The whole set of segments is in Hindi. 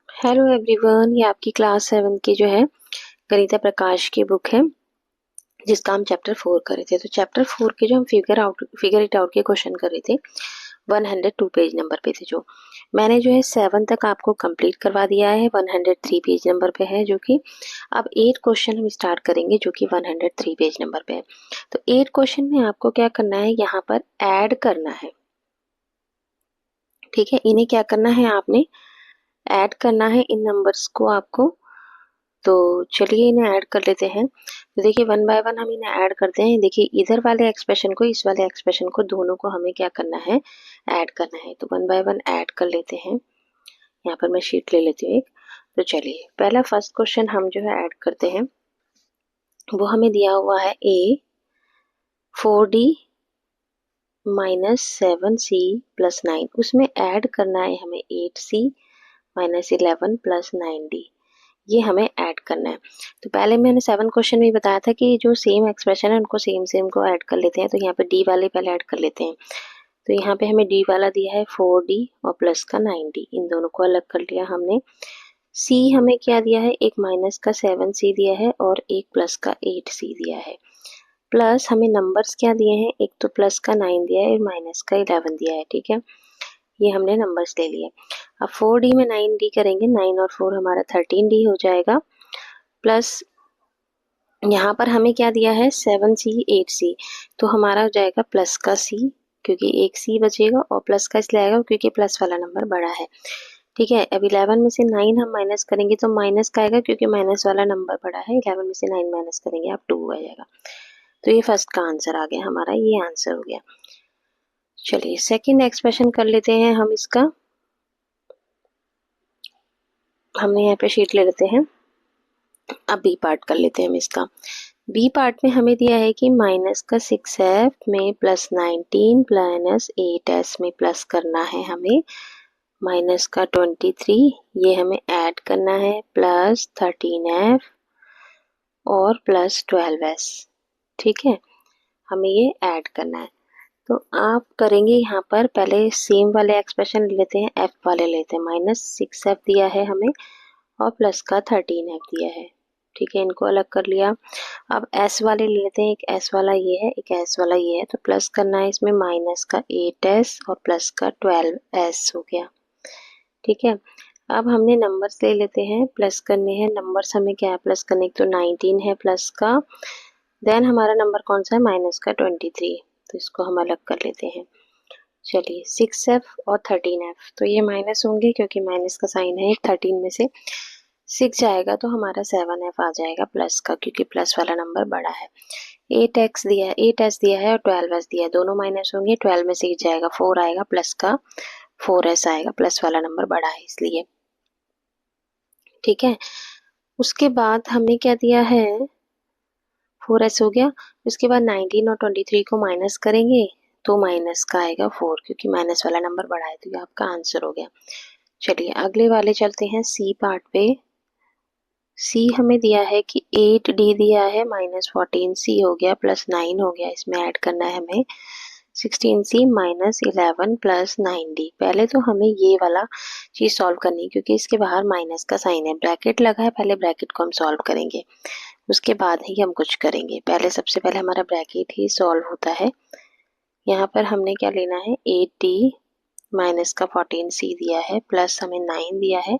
हेलो एवरीवन, ये आपकी क्लास 7 की जो है गणिता प्रकाश की बुक है जिसका हम चैप्टर 4 कर रहे थे। तो चैप्टर 4 के जो हम फिगर इट आउट के क्वेश्चन कर रहे थे 102 पेज नंबर पे थे। जो मैंने जो है 7 तक आपको कंप्लीट करवा दिया है, 103 पेज नंबर पे है। जो कि अब 8 क्वेश्चन हम स्टार्ट करेंगे जो कि 103 पेज नंबर पे है। तो 8 क्वेश्चन में आपको क्या करना है, यहाँ पर ऐड करना है। ठीक है, इन्हें क्या करना है, आपने ऐड करना है इन नंबर्स को आपको। तो चलिए इन्हें ऐड कर लेते हैं। तो देखिए वन बाय वन हम इन्हें ऐड करते हैं। देखिए इधर वाले एक्सप्रेशन को, इस वाले एक्सप्रेशन को, दोनों को हमें क्या करना है, ऐड करना है। तो वन बाय वन ऐड कर लेते हैं। यहाँ पर मैं शीट ले लेती हूँ एक। तो चलिए पहला फर्स्ट क्वेश्चन हम जो है ऐड करते हैं। वो हमें दिया हुआ है ए 4D -7C+9। उसमें ऐड करना है हमें 8C -11 +9D। ये हमें ऐड करना है। तो पहले मैंने 7 क्वेश्चन में बताया था कि जो सेम एक्सप्रेशन है उनको सेम को ऐड कर लेते हैं। तो यहाँ पे डी वाले पहले ऐड कर लेते हैं। तो यहाँ पे हमें डी वाला दिया है 4D और प्लस का 9D, इन दोनों को अलग कर लिया हमने। सी हमें क्या दिया है, एक माइनस का 7C दिया है और एक प्लस का 8C दिया है। प्लस हमें नंबर्स क्या दिए हैं, एक तो प्लस का 9 दिया है और माइनस का 11 दिया है। ठीक है, ये हमने नंबर्स ले लिए। अब 4D में 9D करेंगे, 9 और 4 हमारा 13D हो जाएगा। प्लस यहाँ पर हमें क्या दिया है, 7C 8C, तो हमारा हो जाएगा प्लस का C, क्योंकि एक C बचेगा और प्लस का इसलिए आएगा क्योंकि प्लस वाला नंबर बड़ा है। ठीक है, अब 11 में से 9 हम माइनस करेंगे तो माइनस का आएगा क्योंकि माइनस वाला नंबर बड़ा है। 11 में से 9 माइनस करेंगे आप 2 आ जाएगा। तो ये फर्स्ट का आंसर आ गया हमारा, ये आंसर हो गया। चलिए सेकेंड एक्सप्रेशन कर लेते हैं हम इसका। हमने यहाँ पे शीट ले लेते हैं। अब बी पार्ट कर लेते हैं हम इसका। बी पार्ट में हमें दिया है कि माइनस का 6F में प्लस 19 प्लस 8S में प्लस करना है हमें माइनस का 23, ये हमें ऐड करना है, प्लस 13F और प्लस 12S। ठीक है, हमें ये ऐड करना है। तो आप करेंगे यहाँ पर पहले सेम वाले एक्सप्रेशन लेते हैं, F वाले लेते हैं। -6F दिया है हमें और प्लस का 13F दिया है। ठीक है, इनको अलग कर लिया। अब S वाले लेते हैं, एक S वाला ये है, एक S वाला ये है। तो प्लस करना है इसमें माइनस का 8S और प्लस का 12S हो गया। ठीक है, अब हमने नंबर्स ले लेते हैं, प्लस करने हैं। नंबर्स हमें क्या है प्लस करने, तो 19 है प्लस का, देन हमारा नंबर कौन सा है, माइनस का 23। तो इसको हम अलग कर लेते हैं। चलिए 6F और 13F, तो ये माइनस होंगे क्योंकि माइनस का साइन है। 13 में से 6 जाएगा तो हमारा 7F आ जाएगा प्लस का, क्योंकि प्लस वाला नंबर बड़ा है। 8S दिया है, 8S दिया है और 12S दिया है, दोनों माइनस होंगे। 12 में 6 जाएगा, 4 आएगा, प्लस का 4S आएगा, प्लस वाला नंबर बड़ा है इसलिए। ठीक है, उसके बाद हमें क्या दिया है, 4S हो गया। उसके बाद 19 और 23 को माइनस करेंगे तो माइनस का आएगा 4, क्योंकि माइनस वाला नंबर बड़ा है। तो ये आपका आंसर हो गया। चलिए अगले वाले चलते हैं, सी पार्ट पे। सी हमें दिया है कि 8D दिया है, -14C हो गया, प्लस 9 हो गया, इसमें ऐड करना है हमें 16C -11 प्लस 9D। पहले तो हमें ये वाला चीज सॉल्व करनी है क्योंकि इसके बाहर माइनस का साइन है, ब्रैकेट लगा है, पहले ब्रैकेट को हम सॉल्व करेंगे, उसके बाद ही हम कुछ करेंगे। पहले सबसे पहले हमारा ब्रैकेट ही सॉल्व होता है। यहाँ पर हमने क्या लेना है, 8D माइनस का 14C दिया है, प्लस हमें 9 दिया है,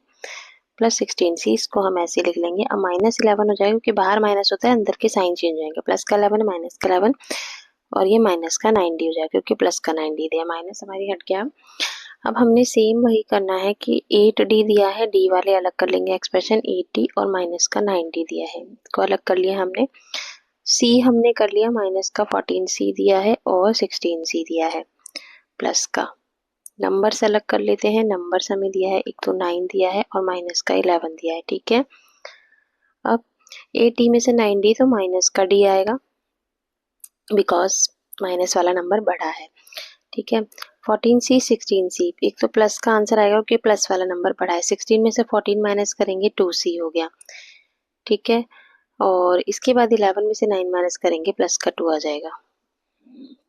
प्लस 16C, इसको हम ऐसे लिख लेंगे। अब -11 हो जाएगा क्योंकि बाहर माइनस होता है, अंदर के साइन चेंज हो जाएंगे। प्लस का 11 माइनस का 11 और ये माइनस का 9D हो जाएगा क्योंकि प्लस का 9D दिया, माइनस हमारी हट गया। अब हमने सेम वही करना है कि 8D दिया है, डी वाले अलग कर लेंगे एक्सप्रेशन, 8D और माइनस का 9D दिया है, इसको अलग कर लिया हमने। सी हमने कर लिया, माइनस का 14C दिया है और 16C दिया है प्लस का। नंबर्स अलग कर लेते हैं। नंबर्स हमें दिया है, एक तो 9 दिया है और माइनस का 11 दिया है। ठीक है, अब 8D में से 9D तो माइनस का D आएगा बिकॉज माइनस वाला नंबर बड़ा है। ठीक है, 14C 16C, एक तो प्लस का आंसर आएगा क्योंकि प्लस वाला नंबर बड़ा है। 16 में से 14 माइनस करेंगे 2C हो गया। ठीक है, और इसके बाद 11 में से 9 माइनस करेंगे, प्लस का 2 आ जाएगा।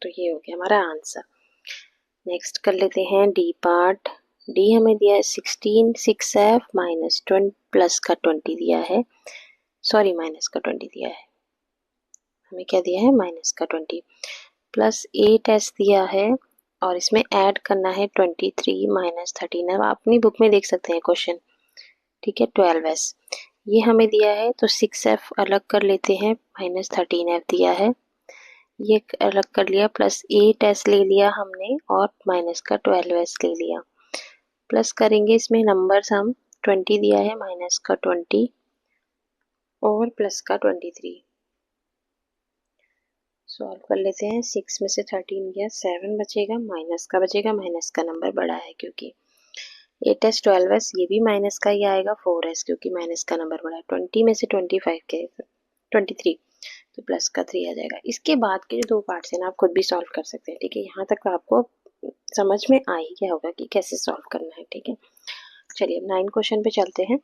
तो ये हो गया हमारा आंसर। नेक्स्ट कर लेते हैं डी पार्ट। डी हमें दिया है 16 6f माइनस 20 प्लस का 20 दिया है, सॉरी माइनस का 20 दिया है, हमें क्या दिया है माइनस का 20 प्लस 8s दिया है और इसमें ऐड करना है 23 माइनस 13। अब अपनी बुक में देख सकते हैं क्वेश्चन, ठीक है 12s ये हमें दिया है तो 6f अलग कर लेते हैं, माइनस 13f दिया है ये अलग कर लिया, प्लस 8s ले लिया हमने और माइनस का 12s ले लिया, प्लस करेंगे इसमें नंबर्स हम 20 दिया है माइनस का 20 और प्लस का 23 सॉल्व कर लेते हैं। 6 में से 13 गया 7 बचेगा, माइनस का बचेगा, माइनस का नंबर बड़ा है क्योंकि 8s 12s ये भी माइनस का ही आएगा, 4s क्योंकि माइनस का नंबर बड़ा है, 20 में से 25 के 23 तो प्लस का 3 आ जाएगा। इसके बाद के जो दो पार्ट्स हैं ना आप खुद भी सॉल्व कर सकते हैं, ठीक है। यहाँ तक आपको समझ में आ ही गया होगा कि कैसे सॉल्व करना है, ठीक है। चलिए अब 9 क्वेश्चन पे चलते हैं।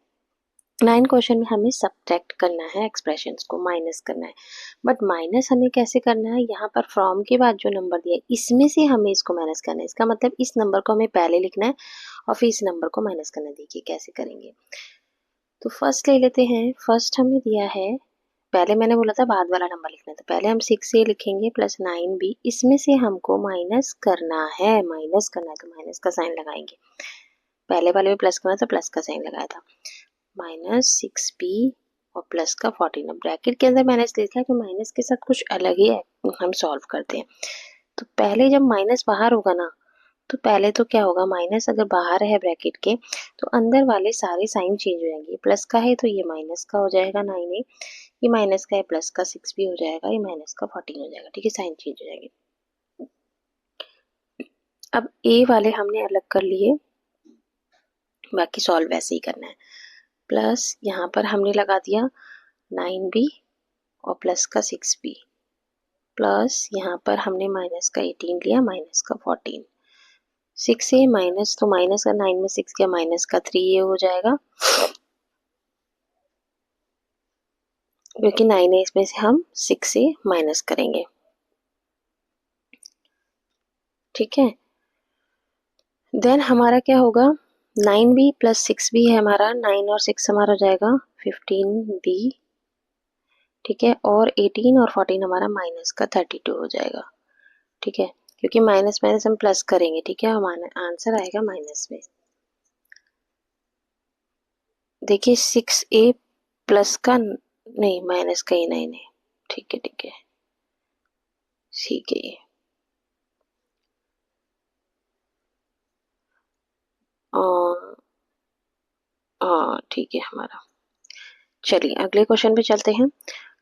9 क्वेश्चन में हमें सब्ट्रैक्ट करना है, एक्सप्रेशंस को माइनस करना है, बट माइनस हमें कैसे करना है, यहाँ पर फ्रॉम के बाद जो नंबर दिया है इसमें से हमें इसको माइनस करना है। इसका मतलब इस नंबर को हमें पहले लिखना है और फिर इस नंबर को माइनस करना है। देखिए कैसे करेंगे, तो फर्स्ट ले लेते हैं। फर्स्ट हमें दिया है, पहले मैंने बोला था बाद वाला नंबर लिखना है, तो पहले हम 6a लिखेंगे प्लस 9b, इसमें से हमको माइनस करना है, माइनस करना है तो माइनस का साइन लगाएंगे। पहले वाले में प्लस करना था, प्लस का साइन लगाया था, माइनस 6b और प्लस का 14। अब ब्रैकेट के अंदर मैंने इसलिए लिखा है कि माइनस के साथ कुछ अलग ही है, हम सॉल्व करते हैं। तो पहले जब माइनस बाहर होगा ना, तो पहले तो क्या होगा, माइनस अगर बाहर है ब्रैकेट के तो अंदर वाले सारे साइन चेंज हो जाएंगे। प्लस का है तो ये माइनस का हो जाएगा 9a, ये माइनस का है प्लस का 6 भी हो जाएगा, ये माइनस का 14 हो जाएगा, ठीक है, साइन चेंज हो जाएंगे। अब ए वाले हमने अलग कर लिए, बाकी सॉल्व वैसे ही करना है। प्लस यहाँ पर हमने लगा दिया 9b और प्लस का 6b, प्लस यहाँ पर हमने माइनस का 18 लिया, माइनस का 14, 6a माइनस, तो माइनस का 9 में 6 गया, माइनस का 3a हो जाएगा, क्योंकि 9a इसमें से हम 6a माइनस करेंगे, ठीक है। देन हमारा क्या होगा, 9b प्लस 6b है हमारा, 9 और 6 हमारा हो जाएगा 15b, ठीक है, और 18 और 14 हमारा माइनस का 32 हो जाएगा, ठीक है, क्योंकि माइनस माइनस हम प्लस करेंगे, ठीक है, हमारा आंसर आएगा माइनस में। देखिए 6a प्लस का नहीं, माइनस का ही नहीं, ठीक है ठीक है, ठीक है, हाँ ठीक है हमारा। चलिए अगले क्वेश्चन पे चलते हैं।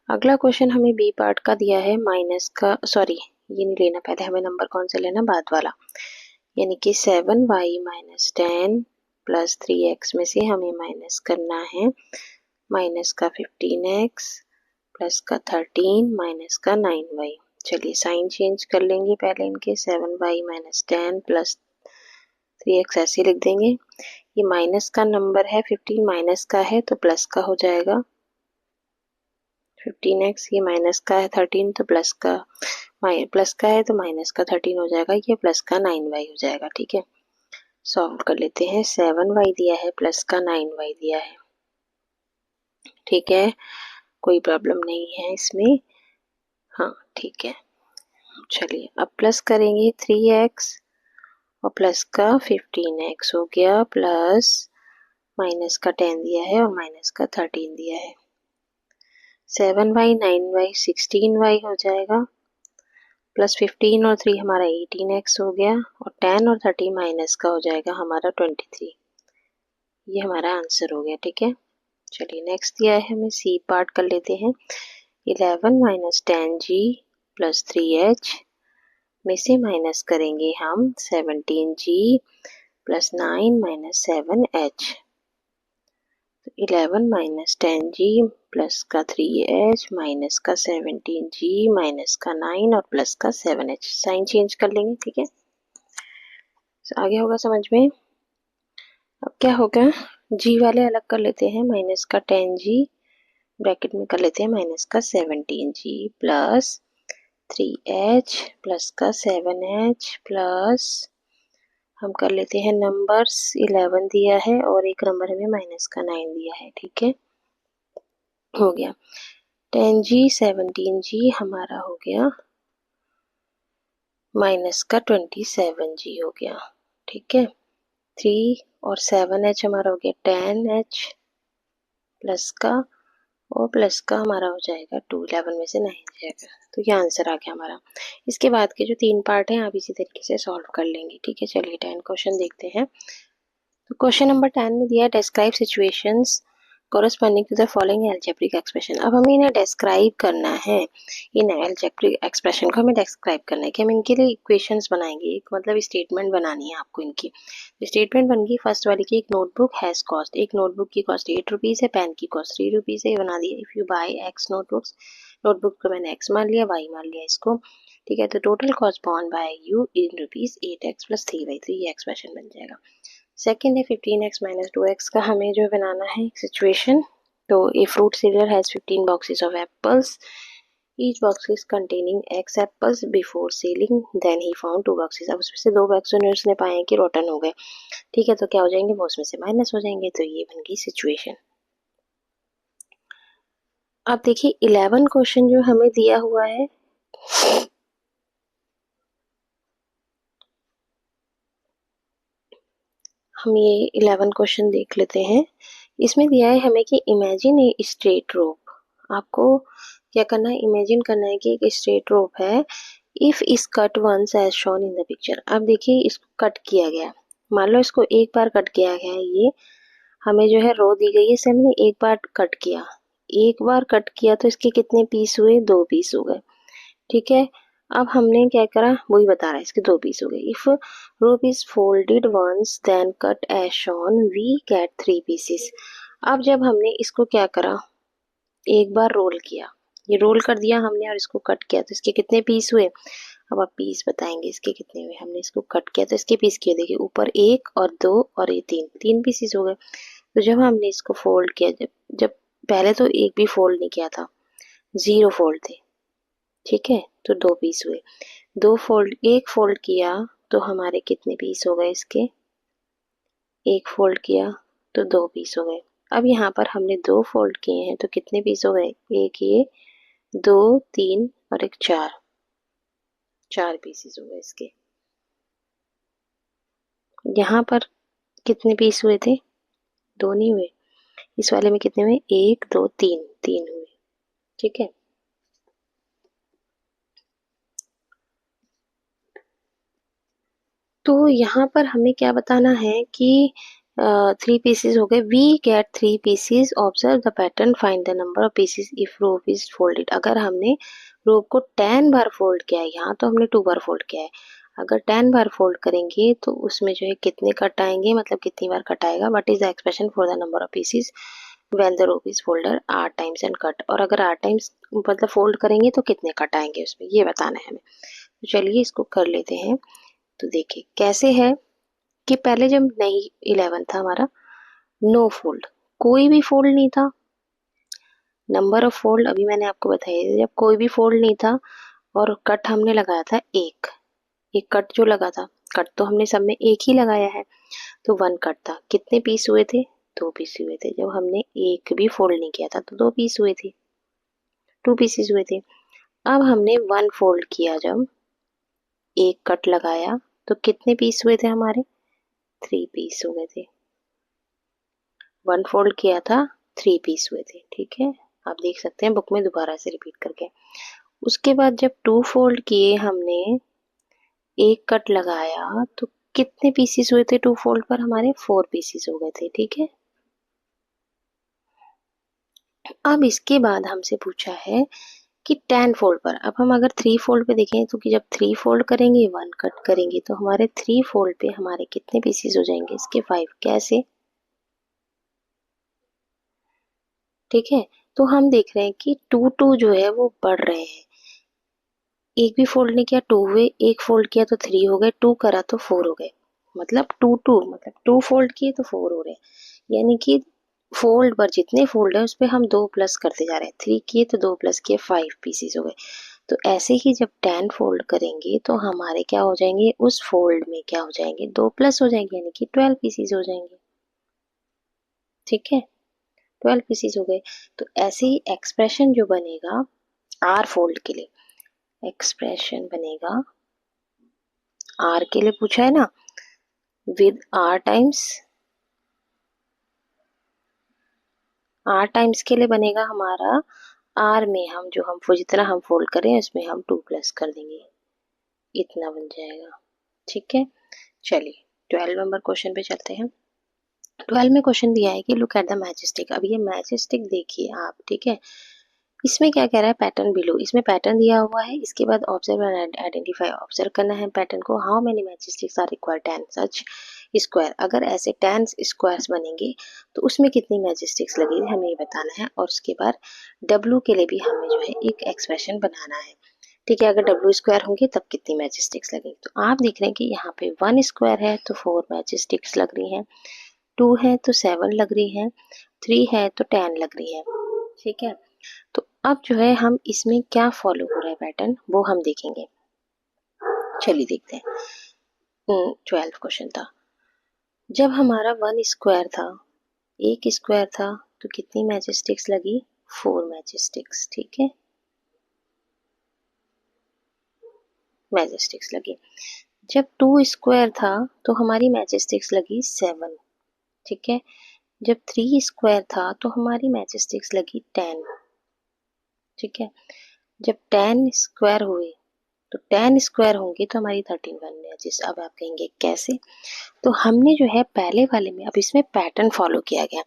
अगला क्वेश्चन हमें बी पार्ट का दिया है, माइनस का, सॉरी ये नहीं लेना, पहले हमें नंबर कौन सा लेना, बाद वाला, यानी कि 7y माइनस 10 प्लस 3x में से हमें माइनस करना है माइनस का 15x प्लस का 13 माइनस का 9y। चलिए साइन चेंज कर लेंगे पहले इनके, 7y माइनस 10 प्लस 3x ऐसे लिख देंगे। ये माइनस का नंबर है, 15 माइनस का है तो प्लस का हो जाएगा 15x, ये माइनस का है 13 तो प्लस का है तो माइनस का 13 हो जाएगा, ये प्लस का 9y हो जाएगा, ठीक है। सॉल्व कर लेते हैं। 7y दिया है प्लस का 9y दिया है, ठीक है, कोई प्रॉब्लम नहीं है इसमें, हाँ ठीक है। चलिए अब प्लस करेंगे 3x और प्लस का 15x हो गया, प्लस माइनस का 10 दिया है और माइनस का 13 दिया है, 7y 9y 16y हो जाएगा, प्लस 15 और 3 हमारा 18x हो गया, और 10 और 30 माइनस का हो जाएगा हमारा 23, ये हमारा आंसर हो गया, ठीक है। चलिए नेक्स्ट दिया है हमें, सी पार्ट कर लेते हैं। 11 माइनस 10g प्लस 3h में से माइनस करेंगे हम 17g प्लस 9 माइनस 7h, तो 11 माइनस 10g प्लस का 3h माइनस का 17g माइनस का 9 और प्लस का 7h, साइन चेंज कर लेंगे, ठीक है, आगे होगा समझ में। अब क्या होगा, g वाले अलग कर लेते हैं, माइनस का 10g ब्रैकेट में कर लेते हैं माइनस का 17g प्लस 3h प्लस का 7h प्लस हम कर लेते हैं नंबर्स 11 दिया है और एक नंबर हमें माइनस का 9 दिया है, ठीक है, हो गया 10G 17G हमारा हो गया माइनस का 27G हो गया, ठीक है, 3 और 7H हमारा हो गया 10H प्लस का और प्लस का हमारा हो जाएगा 2, 11 में से 9 जाएगा, तो ये आंसर आ गया हमारा। इसके बाद के जो 3 पार्ट हैं आप इसी तरीके से सॉल्व कर लेंगे, ठीक है। चलिए 10 क्वेश्चन देखते हैं। तो क्वेश्चन नंबर 10 में दिया है describe situations corresponding to the following algebraic expression। अब हमें इन्हें डिस्क्राइब करना है, इन algebraic expression को हमें डिस्क्राइब करना है कि हम इनके लिए इक्वेशंस बनाएंगे, एक मतलब स्टेटमेंट बनानी है आपको इनकी। स्टेटमेंट बन गई फर्स्ट वाली की, एक नोटबुक हैज कॉस्ट, एक नोटबुक की कॉस्ट 8 रुपीज़ है, पेन की कॉस्ट 3 रुपीज़ है, ये बना दिया। If you buy x notebooks, notebook को मैंने एक्स मान लिया, वाई मान लिया इसको, ठीक है, तो total cost borne by you in rupees 8x plus 3y, तो ये एक्सप्रेशन बन जाएगा। सेकेंड है 15x माइनस 2x का हमें जो बनाना है सिचुएशन। तो a fruit seller has 15 boxes of apples, each box is containing x apples before selling, then he found 2 boxes. अब उसमें से 2 बॉक्स उसने पाए कि रोटन हो गए, ठीक है, तो क्या हो जाएंगे, वो उसमें से माइनस हो जाएंगे, तो ये बन गई सिचुएशन। अब देखिए 11 क्वेश्चन जो हमें दिया हुआ है, हम ये 11 क्वेश्चन देख लेते हैं। इसमें दिया है हमें कि इमेजिन ए स्ट्रेट रोप, आपको क्या करना है, इमेजिन करना है कि एक स्ट्रेट रोप है, if is cut once as shown in the picture. अब देखिए इसको कट किया गया, मान लो इसको एक बार कट किया गया है, ये हमें जो है रो दी गई है, इसे हमने एक बार कट किया, एक बार कट किया तो इसके कितने पीस हुए, 2 पीस हो गए, ठीक है। अब हमने क्या करा, वही बता रहा है, इसके 2 पीस हो गए। If rope is folded once then cut as shown we get 3 pieces. अब जब हमने इसको क्या करा, एक बार रोल किया, ये रोल कर दिया हमने और इसको कट किया, तो इसके कितने पीस हुए, अब आप पीस बताएंगे इसके कितने हुए। हमने इसको कट किया तो इसके पीस किए, देखिए ऊपर 1 और 2 और ये 3 पीसेस हो गए। तो जब हमने इसको फोल्ड किया, जब पहले तो एक भी फोल्ड नहीं किया था, 0 फोल्ड थे, ठीक है, तो 2 पीस हुए। 2 फोल्ड, एक फोल्ड किया तो हमारे कितने पीस हो गए इसके, एक फोल्ड किया तो 2 पीस हो गए। अब यहाँ पर हमने 2 फोल्ड किए हैं तो कितने पीस हो गए, एक ये, 2 3 और एक 4 पीसेस हो गए इसके। यहाँ पर कितने पीस हुए थे, 2 नहीं हुए, इस वाले में कितने हुए, 1 2 3 हुए, ठीक है। तो यहाँ पर हमें क्या बताना है कि 3 पीसेस हो गए, we get 3 pieces, observe the pattern, find the number of pieces if rope is folded. अगर हमने रोप को 10 बार फोल्ड किया है, यहाँ तो हमने 2 बार फोल्ड किया है, अगर 10 बार फोल्ड करेंगे तो उसमें जो है कितने कट आएंगे, मतलब कितनी बार कट आएगा। What is the expression for the number of pieces when the rope is folder 8 times and cut, और अगर 8 टाइम्स मतलब फोल्ड करेंगे तो कितने कट आएंगे उसमें, ये बताना है हमें। तो चलिए इसको कर लेते हैं। तो देखिए कैसे है कि पहले जब नहीं 11 था हमारा, नो फोल्ड, कोई भी फोल्ड नहीं था। नंबर ऑफ फोल्ड अभी मैंने आपको बताया, जब कोई भी फोल्ड नहीं था और कट हमने लगाया था एक कट जो लगा था, कट तो हमने सब में एक ही लगाया है, तो 1 कट था, कितने पीस हुए थे, 2 पीस हुए थे। जब हमने एक भी फोल्ड नहीं किया था तो 2 पीस हुए थे, 2 पीसेस हुए थे। अब हमने 1 फोल्ड किया, जब एक कट लगाया तो कितने पीस हुए थे हमारे, 3 पीस हो गए थे। 1 फोल्ड किया था, 3 पीस हुए थे, ठीक है, आप देख सकते हैं बुक में दोबारा से रिपीट करके। उसके बाद जब 2 फोल्ड किए हमने, एक कट लगाया तो कितने पीसेस हुए थे 2 फोल्ड पर, हमारे 4 पीसेस हो गए थे, ठीक है। अब इसके बाद हमसे पूछा है कि 10 फोल्ड पर, अब हम अगर 3 फोल्ड पे देखें तो कि जब 3 फोल्ड करेंगे 1 कट करेंगे तो हमारे 3 फोल्ड पे हमारे कितने पीसेस हो जाएंगे इसके, 5, कैसे, ठीक है। तो हम देख रहे हैं कि 2 2 जो है वो बढ़ रहे हैं, एक भी फोल्ड नहीं किया 2 हुए, एक फोल्ड किया तो 3 हो गए, 2 करा तो 4 हो गए, मतलब 2 2 मतलब 2 फोल्ड किए तो 4 हो रहे हैं, यानी कि फोल्ड पर जितने फोल्ड है उस पर हम 2 प्लस करते जा रहे हैं। 3 किए तो 2 प्लस किए 5 पीसेस हो गए। तो ऐसे ही जब 10 फोल्ड करेंगे तो हमारे क्या हो जाएंगे, उस फोल्ड में क्या हो जाएंगे, 2 प्लस हो जाएंगे, यानी कि 12 पीसीज हो जाएंगे। ठीक है, 12 पीसीज हो गए। तो ऐसे ही एक्सप्रेशन जो बनेगा आर फोल्ड के लिए, एक्सप्रेशन बनेगा आर के लिए पूछा है ना, विद आर टाइम्स के लिए बनेगा हमारा आर में हम जितना हम फोल्ड करें उसमें हम 2 प्लस कर देंगे, इतना बन जाएगा। ठीक है, चलिए 12 नंबर क्वेश्चन पे चलते हैं। 12 में क्वेश्चन दिया है कि लुक एट द मैचस्टिक। अब ये मैचस्टिक देखिए आप, ठीक है, इसमें क्या कह रहा है, पैटर्न बिलो, इसमें पैटर्न दिया हुआ है, इसके बाद ऑब्जर्व एंड आइडेंटिफाई, ऑब्जर्व करना है पैटर्न को। How many matchsticks are required 10 such square, अगर ऐसे 10 स्क्वायर्स बनेंगे तो उसमें कितनी मैचस्टिक्स लगेगी हमें ये बताना है। और उसके बाद डब्लू के लिए भी हमें जो है एक एक्सप्रेशन बनाना है। ठीक है, अगर डब्लू स्क्वायर होंगे तब कितनी मैचस्टिक्स लगेगी। तो आप देख रहे हैं कि यहाँ पे 1 स्क्वायर है तो 4 मैचस्टिक्स लग रही हैं, 2 है तो 7 लग रही हैं, 3 है तो 10 लग रही है। ठीक है, तो अब जो है हम इसमें क्या फॉलो हो रहा है पैटर्न वो हम देखेंगे। चलिए देखते हैं। 12 क्वेश्चन था, जब हमारा 1 स्क्वायर था, एक स्क्वायर था, तो कितनी मैचस्टिक्स लगी, 4 मैचस्टिक्स। ठीक है, मैचस्टिक्स लगी। जब 2 स्क्वायर था तो हमारी मैचस्टिक्स लगी 7। ठीक है, जब 3 स्क्वायर था तो हमारी मैचस्टिक्स लगी 10। ठीक है, जब 10 स्क्वायर हुए तो 10 स्क्वायर होंगे तो हमारी 13 बनने हैं। जिस अब आप कहेंगे कैसे, तो हमने जो है पहले वाले में, अब इसमें पैटर्न फॉलो किया गया।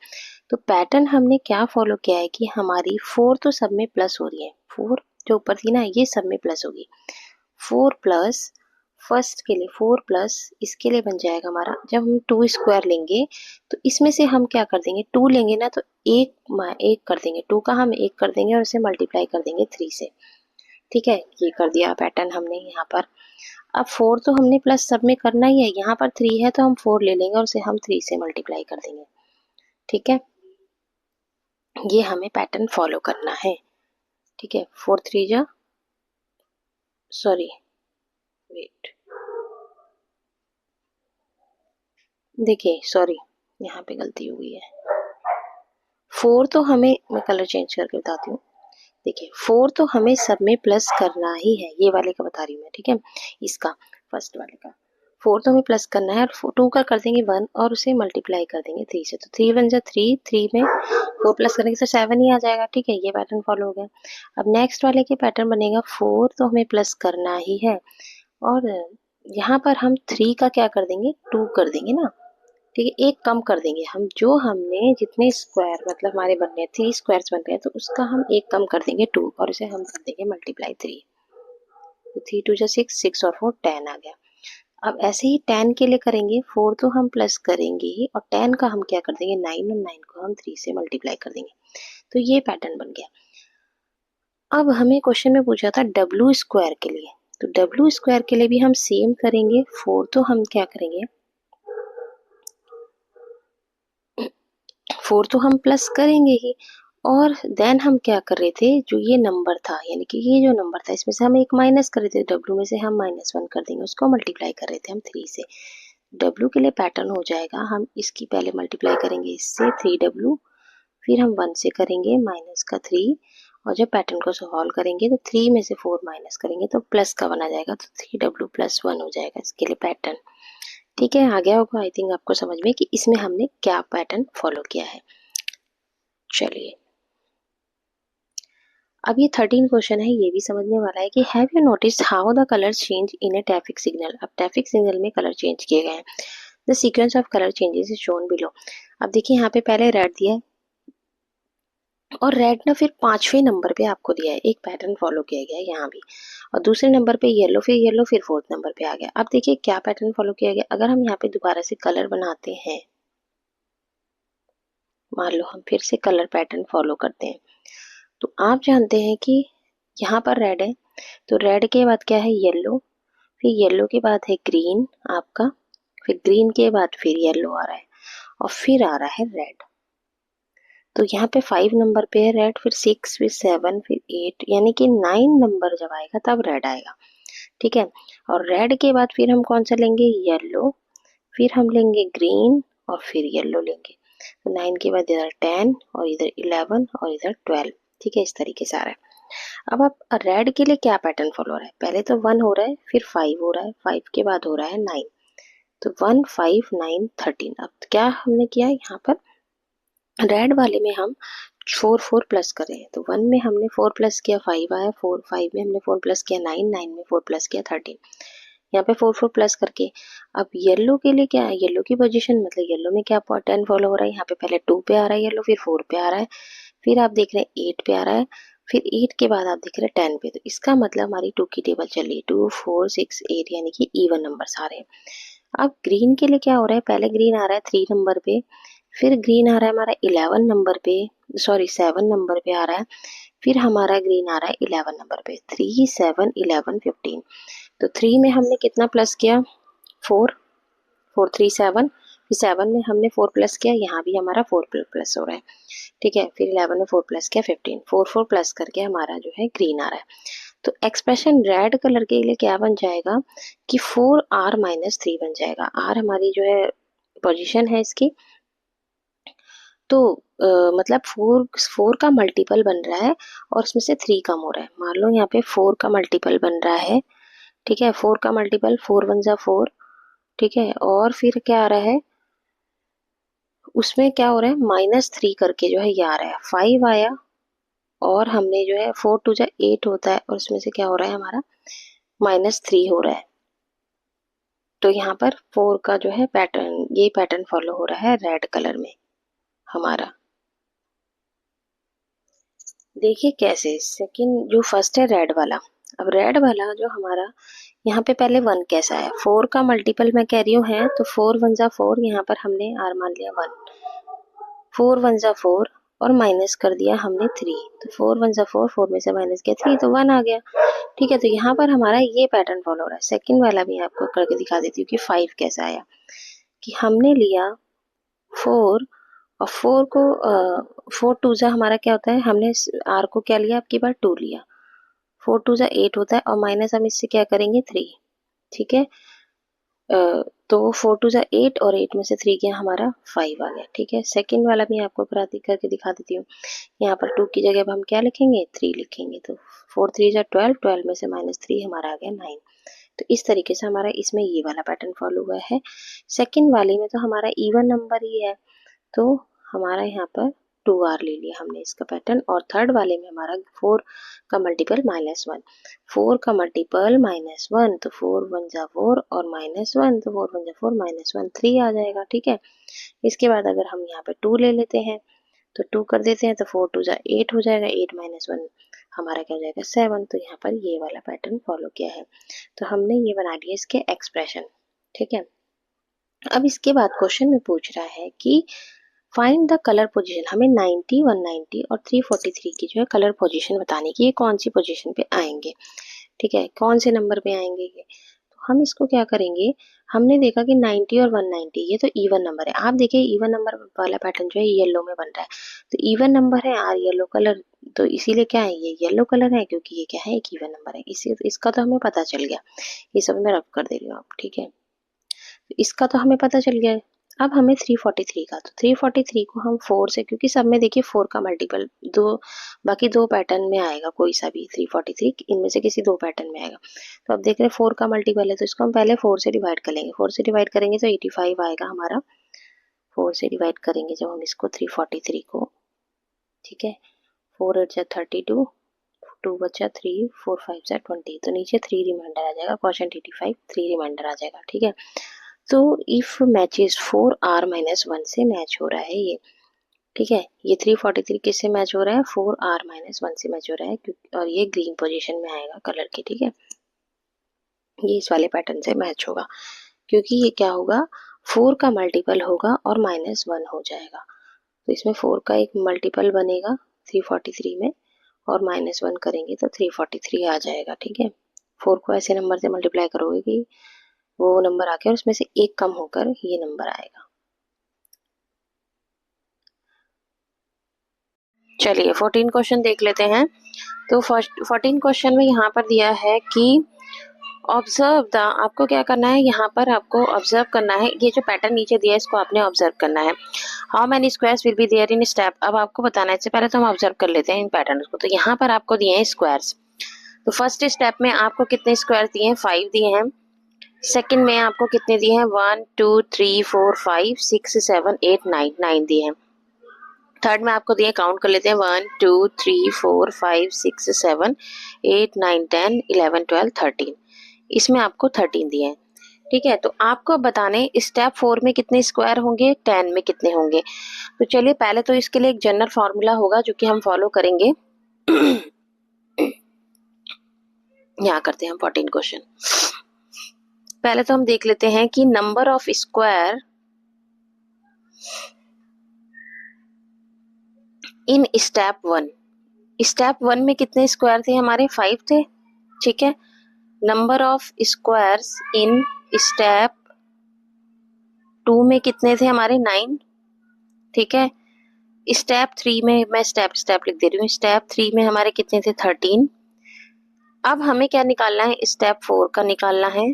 तो पैटर्न हमने क्या फॉलो किया है कि हमारी 4 तो सब में प्लस हो रही है, 4 जो ऊपर थी ना ये सब में प्लस होगी, 4 प्लस फर्स्ट के लिए 4 प्लस इसके लिए बन जाएगा हमारा, जब हम 2 स्क्वायर लेंगे तो इसमें से हम क्या कर देंगे, 2 लेंगे ना तो एक कर देंगे, 2 का हम 1 कर देंगे और उसे मल्टीप्लाई कर देंगे 3 से। ठीक है, ये कर दिया पैटर्न हमने यहाँ पर। अब 4 तो हमने प्लस सब में करना ही है, यहाँ पर 3 है तो हम 4 ले लेंगे और उसे हम 3 से मल्टीप्लाई कर देंगे। ठीक है, ये हमें पैटर्न फॉलो करना है। ठीक है, 4 3 जा, सॉरी वेट, देखिए सॉरी यहाँ पे गलती हो गई है। 4 तो हमें, मैं कलर चेंज करके बताती हूँ। देखिए 4 तो हमें सब में प्लस करना ही है, ये वाले का बता रही हूँ मैं। ठीक है, इसका फर्स्ट वाले का 4 तो हमें प्लस करना है, और 2 का कर देंगे 1 और उसे मल्टीप्लाई कर देंगे 3 से, तो 3 1 जा 3, 3 में 4 प्लस करेंगे तो 7 ही आ जाएगा। ठीक है, ये पैटर्न फॉलो हो गया। अब नेक्स्ट वाले के पैटर्न बनेगा, 4 तो हमें प्लस करना ही है और यहाँ पर हम 3 का क्या कर देंगे, 2 कर देंगे ना। ठीक है, एक कम कर देंगे हम, जो हमने जितने स्क्वायर मतलब हमारे बन रहे हैं 3 स्क्वायर्स बन रहे हैं तो उसका हम एक कम कर देंगे 2 और उसे हम कर देंगे मल्टीप्लाई 3, तो 3 2 जा 6, 6 और 4 10 आ गया। अब ऐसे ही 10 के लिए करेंगे, 4 तो हम प्लस करेंगे ही और 10 का हम क्या कर देंगे 9 और 9 को हम 3 से मल्टीप्लाई कर देंगे, तो ये पैटर्न बन गया। अब हमें क्वेश्चन में पूछा था डब्ल्यू स्क्वायर के लिए, तो डब्ल्यू स्क्वायर के लिए भी हम सेम करेंगे, 4 तो हम क्या करेंगे, 4 तो हम प्लस करेंगे ही और देन हम क्या कर रहे थे, जो ये नंबर था यानी कि ये जो नंबर था इसमें से हम एक माइनस कर रहे थे, डब्ल्यू में से हम -1 कर देंगे, उसको मल्टीप्लाई कर रहे थे हम 3 से। डब्ल्यू के लिए पैटर्न हो जाएगा, हम इसकी पहले मल्टीप्लाई करेंगे इससे 3w, फिर हम 1 से करेंगे माइनस का 3 और जब पैटर्न को सॉल्व करेंगे तो 3 में से 4 माइनस करेंगे तो प्लस का बना जाएगा, तो 3w + 1 हो जाएगा इसके लिए पैटर्न। ठीक है, आ गया होगा आई थिंक आपको समझ में कि इसमें हमने क्या पैटर्न फॉलो किया है। चलिए अब ये 13 क्वेश्चन है, ये भी समझने वाला है कि have you notice how the colour change in A traffic signal. अब ट्रैफिक सिग्नल में कलर चेंज किए गए हैं, the sequence of colour changes is shown below. अब देखिए यहाँ पे पहले रेड दिया है और रेड ना फिर 5वें नंबर पे आपको दिया है, एक पैटर्न फॉलो किया गया है यहाँ भी, और दूसरे नंबर पे येलो, फिर येलो, फिर 4th नंबर पे आ गया। अब देखिए क्या पैटर्न फॉलो किया गया, अगर हम यहाँ पे दोबारा से कलर बनाते हैं, मान लो हम फिर से कलर पैटर्न फॉलो करते हैं, तो आप जानते हैं कि यहाँ पर रेड है तो रेड के बाद क्या है येलो, फिर येलो के बाद है ग्रीन आपका, फिर ग्रीन के बाद फिर येलो आ रहा है और फिर आ रहा है रेड। तो यहाँ पे 5 नंबर पे है रेड, फिर 6, फिर 7, फिर 8, यानी कि 9 नंबर जब आएगा तब रेड आएगा, ठीक है। और रेड के बाद फिर हम कौन सा लेंगे, येलो, फिर हम लेंगे ग्रीन और फिर येलो लेंगे। तो 9 के बाद इधर 10 और इधर 11 और इधर 12, ठीक है, इस तरीके से आ रहा है। अब आप रेड के लिए क्या पैटर्न फॉलो हो रहा है, पहले तो 1 हो रहा है, फिर 5 हो रहा है, 5 के बाद हो रहा है 9, तो 1 5 9 13। अब क्या हमने किया यहाँ पर, रेड वाले में हम 4 4 प्लस कर रहे हैं, तो 1 में हमने 4 प्लस किया 5 आया, 4 5 में हमने 4 प्लस किया 9, 9 में 4 प्लस किया 13, यहाँ पे 4 4 प्लस करके। अब येलो के लिए क्या है, येलो की पोजीशन मतलब येलो में क्या पैटर्न फॉलो हो रहा है, यहाँ पे पहले 2 पे आ रहा है येलो, फिर 4 पे आ रहा है, फिर आप देख रहे हैं 8 पे आ रहा है, फिर 8 के बाद आप देख रहे हैं 10 पे। तो इसका मतलब हमारी 2 की टेबल चल रही है 2 4 6 8, यानी कि इवन नंबर्स आ रहे हैं। अब ग्रीन के लिए क्या हो रहा है, पहले ग्रीन आ रहा है 3 नंबर पे, फिर ग्रीन आ रहा है हमारा 11 नंबर पे, सॉरी 7 नंबर पे आ रहा है, फिर हमारा ग्रीन आ रहा है 11 नंबर पे, 3 7 11 15। तो 3 में हमने कितना प्लस किया, 4, 4 3 7, फिर 7 में हमने 4 प्लस किया, यहाँ भी हमारा 4 प्लस हो रहा है, ठीक है। फिर 11 में 4 प्लस किया 15, 4 4 प्लस करके हमारा जो है ग्रीन आ रहा है। तो एक्सप्रेशन रेड कलर के लिए क्या बन जाएगा कि 4r-3 बन जाएगा। r हमारी जो है पोजीशन है इसकी, तो मतलब 4 का मल्टीपल बन रहा है और उसमें से 3 कम हो रहा है। मान लो यहाँ पे 4 का मल्टीपल बन रहा है, ठीक है, 4 का मल्टीपल 4 1 जा 4, ठीक है, और फिर क्या आ रहा है, उसमें क्या हो रहा है -3 करके जो है ये आ रहा है, 5 आया, और हमने जो है 4 2 जा 8 होता है, और उसमें से क्या हो रहा है हमारा -3 हो रहा है। तो यहाँ पर 4 का जो है पैटर्न, ये पैटर्न फॉलो हो रहा है रेड कलर में हमारा। देखिए कैसे, सेकंड जो फर्स्ट है रेड वाला, अब रेड वाला जो हमारा यहाँ पे पहले 1 कैसा है, 4 का मल्टीपल मैं कह रही हूँ है, तो 4 1 जा 4, यहाँ पर हमने r मान लिया 1, 4 1 जा 4 और माइनस कर दिया हमने 3, तो 4 1 जा 4, 4 में से माइनस किया 3, तो 1 आ गया, ठीक है। तो यहाँ पर हमारा ये पैटर्न फॉलो हो रहा है। सेकंड वाला भी आपको करके दिखा देती हूँ कि 5 कैसा आया, कि हमने लिया 4 और 4 को 4 2 जा हमारा क्या होता है, हमने r को क्या लिया, आपकी बार 2 लिया, 4 2 जा 8 होता है, और माइनस हम इससे क्या करेंगे 3, ठीक है। तो 4 2 जा 8 और 8 में से 3 गया हमारा 5 आ गया, ठीक है। सेकंड वाला भी आपको करके दिखा देती हूँ। यहाँ पर 2 की जगह अब हम क्या लिखेंगे, 3 लिखेंगे, तो 4 3 जा 12, 12 में से -3 हमारा आ गया 9। तो इस तरीके से हमारा इसमें ये वाला पैटर्न फॉलो हुआ है। सेकंड वाले में तो हमारा इवन नंबर ही है, तो हमारा यहाँ पर 2r ले लिया हमने इसका पैटर्न, और थर्ड वाले में हमारा 4 का मल्टीपल -1, 4 का मल्टीपल -1, तो 4 1 जा 4 और -1, तो 4 1 जा 4 -1, 3 आ जाएगा, ठीक है। इसके बाद अगर हम यहाँ पे 2 ले लेते हैं, तो 2 कर देते हैं, तो 4 2 जा 8 हो जाएगा, 8 -1 हमारा क्या हो जाएगा 7। तो यहाँ पर ये वाला पैटर्न फॉलो किया है, तो हमने ये बना लिया इसके एक्सप्रेशन, ठीक है। अब इसके बाद क्वेश्चन में पूछ रहा है कि फाइंड द कलर पोजीशन, हमें 90 190 और 343 की जो है कलर पोजीशन बताने की, ये कौन सी पोजीशन पे आएंगे, ठीक है, कौन से नंबर पे आएंगे ये। तो हम इसको क्या करेंगे, हमने देखा कि 90 और 190 ये तो इवन नंबर है, आप देखिए इवन नंबर वाला पैटर्न जो है येलो में बन रहा है, तो इवन नंबर है और येलो कलर, तो इसीलिए क्या है ये येलो कलर है, क्योंकि ये क्या है एक इवन नंबर है, इसी इसका तो हमें पता चल गया, ये सब मैं रब कर दे रही हूँ आप, ठीक है। इसका तो हमें पता चल गया है। अब हमें 343 का, तो 343 को हम 4 से, क्योंकि सब में देखिए 4 का मल्टीपल दो, बाकी दो पैटर्न में आएगा कोई सा भी, 343 इनमें से किसी दो पैटर्न में आएगा। तो अब देख रहे हैं 4 का मल्टीपल है, तो इसको हम पहले 4 से डिवाइड कर लेंगे, 4 से डिवाइड करेंगे तो 85 आएगा हमारा, 4 से डिवाइड करेंगे जब हम इसको 343 को, ठीक है। 4 8 जा 32, 2 बचा 3, 4 5 जा 20, तो नीचे 3 रिमाइंडर आ जाएगा, क्वेश्चन 85 3 रिमाइंडर आ जाएगा, ठीक है। तो इफ मैचेस 4r-1 से मैच हो रहा है ये, ठीक है, ये 343 किससे मैच हो रहा है, 4r-1 से मैच हो रहा है, क्योंकि और ये ग्रीन पोजीशन में आएगा कलर के, ठीक है, ये इस वाले पैटर्न से मैच होगा, क्योंकि ये क्या होगा 4 का मल्टीपल होगा और -1 हो जाएगा, तो इसमें 4 का एक मल्टीपल बनेगा 343 में, और -1 करेंगे तो 343 आ जाएगा, ठीक है। 4 को ऐसे नंबर से मल्टीप्लाई करोगे कि वो नंबर आके और उसमें से एक कम होकर ये नंबर आएगा। चलिए 14 क्वेश्चन देख लेते हैं। तो फर्स्ट 14 क्वेश्चन में यहाँ पर दिया है कि ऑब्जर्व द, आपको क्या करना है, यहाँ पर आपको ऑब्जर्व करना है, ये जो पैटर्न नीचे दिया है इसको आपने ऑब्जर्व करना है। How many squares will be there in step, अब आपको बताना है। इससे पहले तो हम ऑब्जर्व कर लेते हैं इन पैटर्न को। तो यहाँ पर आपको दिए हैं स्क्वायर्स। तो फर्स्ट स्टेप में आपको कितने स्क्वायर दिए हैं, 5 दिए हैं। सेकंड में आपको कितने दिए हैं, 1 2 3 4 5 6 7 8 9, 9 दिए हैं। थर्ड में आपको दिए, काउंट कर लेते हैं, 1 2 3 4 5 6 7 8 9 10 11 12 13, इसमें आपको 13 दिए हैं। ठीक है, तो आपको बताने स्टेप 4 में कितने स्क्वायर होंगे, 10 में कितने होंगे। तो चलिए पहले तो इसके लिए एक जनरल फॉर्मूला होगा जो कि हम फॉलो करेंगे। यहाँ करते हैं हम 14 क्वेश्चन। पहले तो हम देख लेते हैं कि number of square in step 1। Step 1 में कितने स्क्वायर थे हमारे, 5 थे। ठीक है, number of squares in step 2 में कितने थे हमारे, 9। ठीक है, स्टेप 3 में, मैं स्टेप स्टेप लिख दे रही हूँ, स्टेप 3 में हमारे कितने थे, 13। अब हमें क्या निकालना है, स्टेप 4 का निकालना है,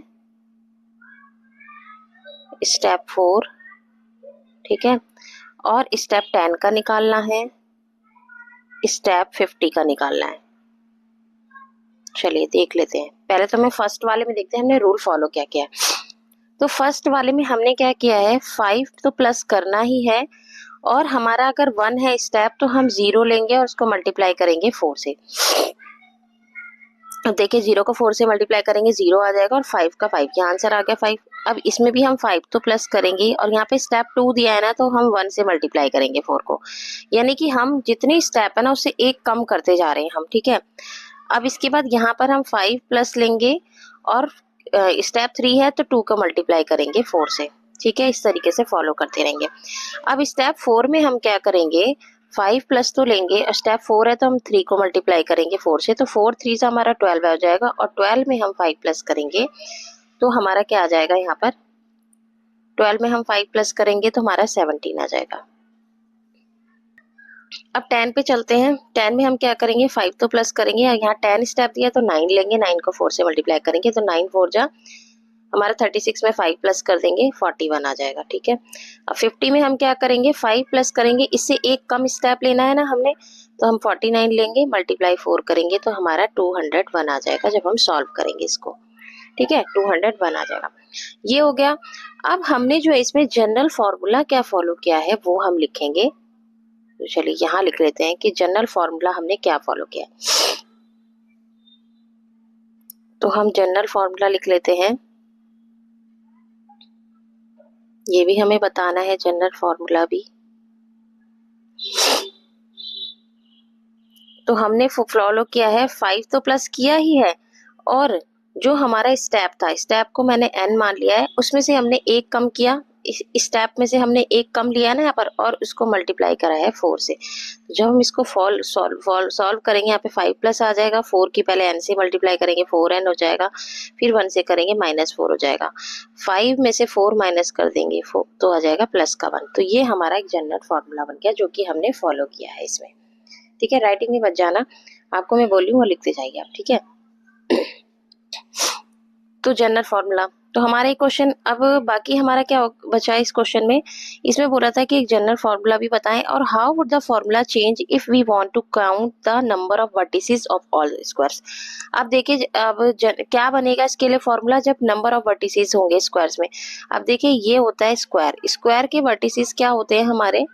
स्टेप 4। ठीक है, और स्टेप 10 का निकालना है, स्टेप 50 का निकालना है। चलिए देख लेते हैं। पहले तो मैं फर्स्ट वाले में देखते हैं हमने रूल फॉलो क्या किया। तो फर्स्ट वाले में हमने क्या किया है, 5 तो प्लस करना ही है, और हमारा अगर 1 है स्टेप तो हम 0 लेंगे और उसको मल्टीप्लाई करेंगे 4 से। अब देखिए 0 को 4 से मल्टीप्लाई करेंगे 0 आ जाएगा, और 5 का 5, यहाँ आंसर आ गया 5। अब इसमें भी हम 5 तो प्लस करेंगे, और यहाँ पे स्टेप 2 दिया है ना, तो हम 1 से मल्टीप्लाई करेंगे 4 को, यानी कि हम जितने स्टेप है ना उससे एक कम करते जा रहे हैं हम। ठीक है, अब इसके बाद यहाँ पर हम 5 प्लस लेंगे, और स्टेप 3 है तो 2 को मल्टीप्लाई करेंगे 4 से। ठीक है, इस तरीके से फॉलो करते रहेंगे। अब स्टेप 4 में हम क्या करेंगे, 5 प्लस तो लेंगे, और स्टेप 4 है तो हम 3 को मल्टीप्लाई करेंगे 4 से, तो 4 3 से हमारा 12 हो जाएगा, और 12 में हम 5 प्लस करेंगे तो हमारा क्या आ जाएगा, यहाँ पर 12 में हम 5 प्लस करेंगे तो हमारा 17 आ जाएगा। अब 10 पे चलते हैं। 10 में हम क्या करेंगे, 5 तो प्लस करेंगे, यहाँ 10 स्टेप दिया तो 9 लेंगे, 9 को 4 से मल्टीप्लाई करेंगे तो 9 4 जा हमारा 36 में 5 प्लस कर देंगे 41 आ जाएगा। ठीक है, अब 50 में हम क्या करेंगे, 5 प्लस करेंगे, इससे एक कम स्टेप लेना है ना हमने, तो हम 49 लेंगे, मल्टीप्लाई 4 करेंगे तो हमारा 201 आ जाएगा जब हम सॉल्व करेंगे इसको। ठीक है, 201 आ जाएगा। ये हो गया। अब हमने जो इसमें जनरल फॉर्मूला क्या फॉलो किया है वो हम लिखेंगे। तो चलिए यहाँ लिख लेते हैं कि जनरल फॉर्मूला हमने क्या फॉलो किया। तो हम जनरल फॉर्मूला लिख लेते हैं, ये भी हमें बताना है जनरल फॉर्मूला भी। तो हमने फॉलो किया है, 5 तो प्लस किया ही है, और जो हमारा स्टेप था, स्टेप को मैंने n मान लिया है, उसमें से हमने एक कम किया, इस स्टेप में से हमने एक कम लिया ना यहाँ पर, और उसको मल्टीप्लाई करा है 4 से। जब हम इसको सॉल्व करेंगे, यहाँ पे 5 प्लस आ जाएगा, 4 की पहले n से मल्टीप्लाई करेंगे 4n हो जाएगा, फिर 1 से करेंगे -4 हो जाएगा, 5 में से 4 माइनस कर देंगे 4 तो आ जाएगा प्लस का 1। तो ये हमारा एक जनरल फॉर्मूला बन गया जो कि हमने फॉलो किया है इसमें। ठीक है, राइटिंग में मत जाना, आपको मैं बोल रही हूँ वो लिखते जाइए आप। ठीक है, तो जनरल फॉर्मूला। तो हमारा एक क्वेश्चन, अब बाकी हमारा क्या बचा है इस क्वेश्चन में, इसमें बोला था कि एक जनरल फॉर्मूला भी बताएं, और how would the formula change if we want to count the number of vertices of all squares. अब देखिए, अब क्या बनेगा इसके लिए फॉर्मूला, जब नंबर ऑफ वर्टिसेस होंगे स्क्वायर्स में। अब देखिए ये होता है स्क्वायर, स्क्वायर के वर्टिसेस क्या होते हैं हमारे,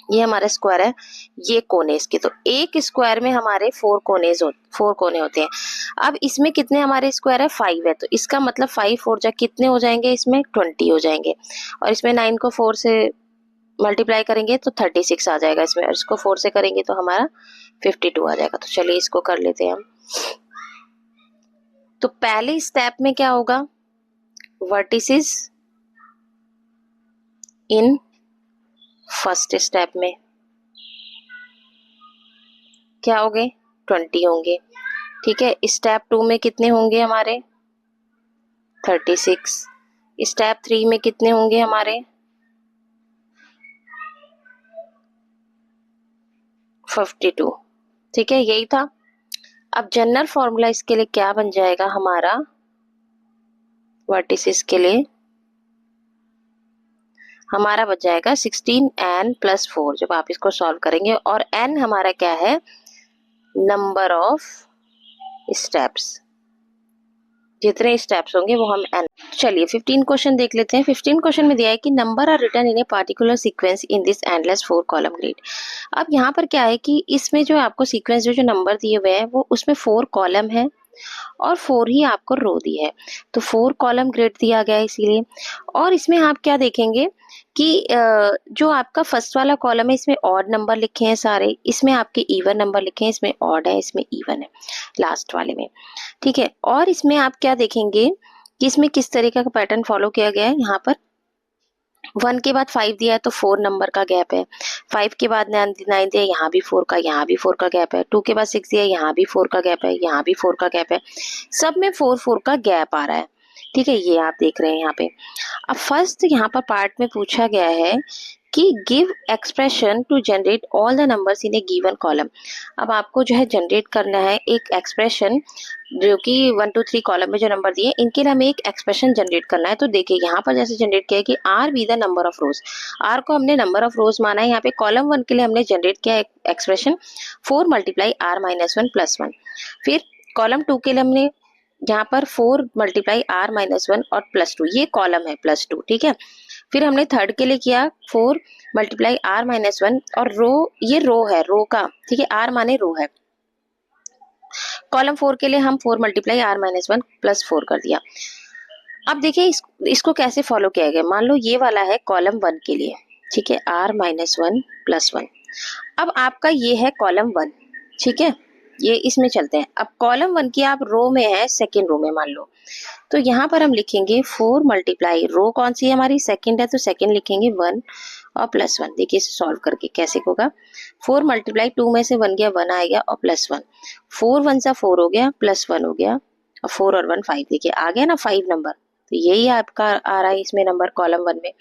ये हमारा स्क्वायर है, ये कोने इसके, तो एक स्क्वायर में हमारे 4 कोने होते हैं। अब इसमें कितने हमारे स्क्वायर है, 5 है, तो इसका मतलब 5 4 जा कितने हो जाएंगे, इसमें 20 हो जाएंगे, और इसमें 9 को 4 से मल्टीप्लाई करेंगे तो 36 आ जाएगा इसमें, और इसको 4 से करेंगे तो हमारा 52 आ जाएगा। तो चलिए इसको कर लेते हैं हम। तो पहले स्टेप में क्या होगा, वर्टिसेस इन फर्स्ट स्टेप में क्या होंगे, 20 होंगे। ठीक है, स्टेप 2 में कितने होंगे हमारे, 36। स्टेप 3 में कितने होंगे हमारे, 52। ठीक है, यही था। अब जनरल फॉर्मूला इसके लिए क्या बन जाएगा हमारा, वर्टिसेस के लिए हमारा बच जाएगा 16n+4 जब आप इसको सॉल्व करेंगे। और n हमारा क्या है, नंबर ऑफ स्टेप्स, जितने स्टेप्स होंगे वो हम n। चलिए 15 क्वेश्चन देख लेते हैं। 15 क्वेश्चन में दिया है कि number are written in a particular sequence in this endless 4 column grid. अब यहाँ पर क्या है कि इसमें जो आपको सीक्वेंस जो नंबर दिए हुए हैं वो उसमें 4 कॉलम है और 4 ही आपको रो दी है, तो 4 कॉलम ग्रिड दिया गया है इसीलिए। और इसमें आप क्या देखेंगे कि जो आपका फर्स्ट वाला कॉलम है इसमें ऑड नंबर लिखे हैं सारे, इसमें आपके इवन नंबर लिखे हैं, इसमें ऑड है, इसमें इवन है लास्ट वाले में। ठीक है, और इसमें आप क्या देखेंगे कि इसमें किस तरीके का पैटर्न फॉलो किया गया है। यहाँ पर 1 के बाद 5 दिया है तो 4 नंबर का गैप है, 5 के बाद 9 दिया है, यहाँ भी 4 का, यहाँ भी 4 का गैप है, 2 के बाद 6 दिया है, यहाँ भी 4 का गैप है, यहाँ भी 4 का गैप है, सब में 4 का गैप आ रहा है। ठीक है, ये आप देख रहे हैं यहाँ पे। अब फर्स्ट यहाँ पर पार्ट में पूछा गया है कि give expression to generate all the numbers in a given column. अब आपको जो है जनरेट करना है एक एक्सप्रेशन जो कि 1 2 3 कॉलम में जो नंबर दिए इनके लिए हमें एक एक्सप्रेशन जनरेट करना है। तो देखिए यहाँ पर जैसे जनरेट किया है कि R be the number of rows, R को हमने नंबर ऑफ रोज माना है। यहाँ पे कॉलम 1 के लिए हमने जनरेट किया एक्सप्रेशन 4 × r-1 + 1। फिर कॉलम 2 के लिए हमने यहाँ पर 4 × r-1 और +2, ये कॉलम है +2। ठीक है, फिर हमने थर्ड के लिए किया 4 × r-1 और रो, ये रो है, रो का, ठीक है, r माने रो है। कॉलम 4 के लिए हम 4 × r-1 + 4 कर दिया। अब देखिए इसको कैसे फॉलो किया गया। मान लो ये वाला है कॉलम 1 के लिए, ठीक है, r-1 + 1। अब आपका ये है कॉलम 1, ठीक है, ये इसमें चलते हैं। अब कॉलम 1 की आप रो में है, सेकेंड रो में मान लो, तो यहाँ पर हम लिखेंगे 4 × रो कौन सी है हमारी, सेकंड है, तो सेकंड लिखेंगे 1 और +1। देखिए इसे सॉल्व करके कैसे होगा। 4 × 2 में से 1 गया, 1 आएगा और +1, 4 1 सा 4 हो गया, +1 हो गया और 4 और 1 5। देखिए आ गया ना 5 नंबर, तो यही आपका आ रहा है इसमें नंबर कॉलम 1 में।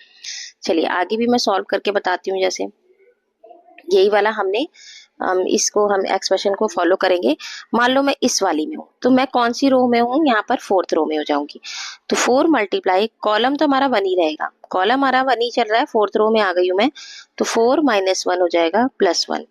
चलिए आगे भी मैं सॉल्व करके बताती हूँ। जैसे यही वाला हमने इसको हम एक्सप्रेशन को फॉलो करेंगे। मान लो मैं इस वाली में हूँ, तो मैं कौन सी रो में हूँ, यहाँ पर 4th रो में हो जाऊंगी। तो 4 × कॉलम तो हमारा 1 ही रहेगा, कॉलम हमारा 1 ही चल रहा है, 4th रो में आ गई हूँ मैं, तो 4 - 1 हो जाएगा +1।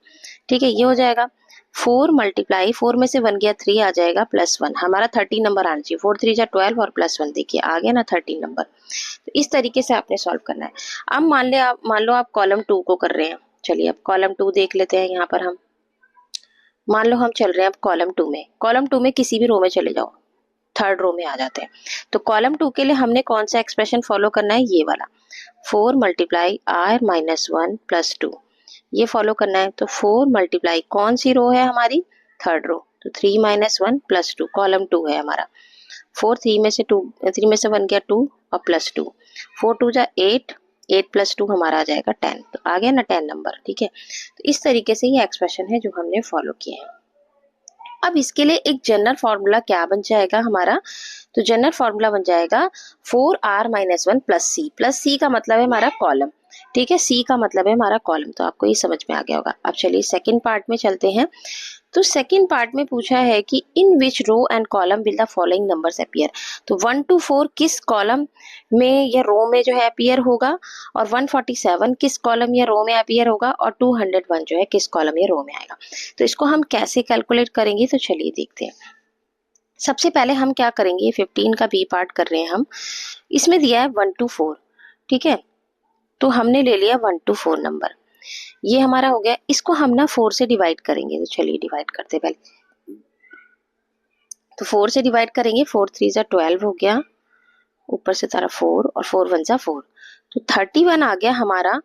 ठीक है, ये हो जाएगा 4 × 4 में से 1 गया, 3 आ जाएगा +1, हमारा 13 नंबर आना चाहिए। 4 3 = 12 और +1, देखिए आ गया ना 13 नंबर। तो इस तरीके से आपने सॉल्व करना है। अब मान लो आप कॉलम 2 को कर रहे हैं। चलिए अब कॉलम 2 देख लेते हैं। यहाँ पर हम मान लो हम चल रहे हैं अब कॉलम 2 में, कॉलम 2 में किसी भी रो में चले जाओ, 3rd रो में आ जाते हैं। तो कॉलम 2 के लिए हमने कौन सा एक्सप्रेशन फॉलो करना है, ये वाला 4 × r-1 + 2, ये फॉलो करना है। तो 4 × कौन सी रो है हमारी, 3rd रो, तो 3 - 1 + 2, कॉलम 2 है हमारा। 4 3 में से 1 गया 2 और +2, 4 2 = 8, 8 + 2 हमारा आ जाएगा 10, तो आ गया ना 10 नंबर। ठीक है, तो इस तरीके से ये एक्सप्रेशन है जो हमने फॉलो किया है। अब इसके लिए एक जनरल फॉर्मूला क्या बन जाएगा हमारा, तो जनरल फॉर्मूला बन जाएगा 4r-1 + c का मतलब है हमारा कॉलम, ठीक है, c का मतलब है हमारा कॉलम। तो आपको ये समझ में आ गया होगा। अब चलिए सेकंड पार्ट में चलते हैं। तो सेकंड पार्ट में पूछा है कि in which row and column will the following numbers appear. तो 1 to 4 किस कॉलम में या रो में जो है अपीयर होगा, और 147 किस कॉलम या रो में अपीयर होगा, और 201 जो है किस कॉलम या रो में आएगा। तो इसको हम कैसे कैलकुलेट करेंगे, तो चलिए देखते हैं। सबसे पहले हम क्या करेंगे, 15 का बी पार्ट कर रहे हैं हम। इसमें दिया है 1 to 4, ठीक है, तो हमने ले लिया 1 to 4 नंबर, ये हमारा हो गया। इसको हम ना 4 से डिवाइड करेंगे। तो चलिए डिवाइड करते पहले। तो 4 से डिवाइड करेंगे, 4 3 = 12 हो गया, ऊपर से तारा 4 और 4 1 = 4, तो 31 आ गया हमारा।